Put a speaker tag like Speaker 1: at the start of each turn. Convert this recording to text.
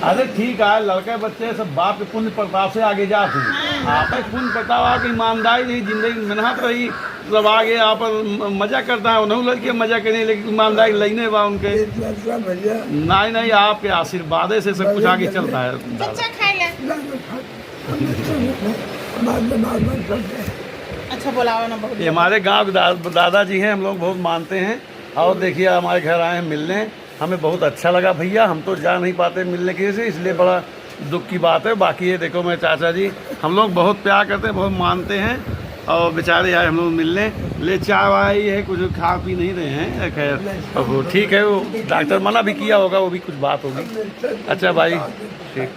Speaker 1: अरे ठीक है, लड़के बच्चे सब बाप के पुण्य प्रताप से आगे जाते हैं। आप पुण्य प्रताप आके ईमानदारी रही, जिंदगी मेहनत रही, सब आगे आप मजा करता है। उन्होंने लड़के मजा करने, लेकिन ईमानदारी लेने बा उनके। नहीं नहीं, आपके आशीर्वाद से सब कुछ आगे चलता है।
Speaker 2: अच्छा बुलावा ना बहुत।
Speaker 1: ये हमारे गांव दादाजी हैं, हम लोग बहुत मानते हैं। और देखिए हमारे घर आए हैं मिलने, हमें बहुत अच्छा लगा भैया। हम तो जा नहीं पाते मिलने के से, इसलिए बड़ा दुख की बात है। बाकी ये देखो मेरे चाचा जी, हम लोग बहुत प्यार करते हैं, बहुत मानते हैं। और बेचारे आए हम लोग मिलने, ले चाय वाय है, कुछ खा पी नहीं रहे हैं। खैर वो ठीक है, वो डॉक्टर मना भी किया होगा, वो भी कुछ बात होगी। अच्छा भाई, ठीक।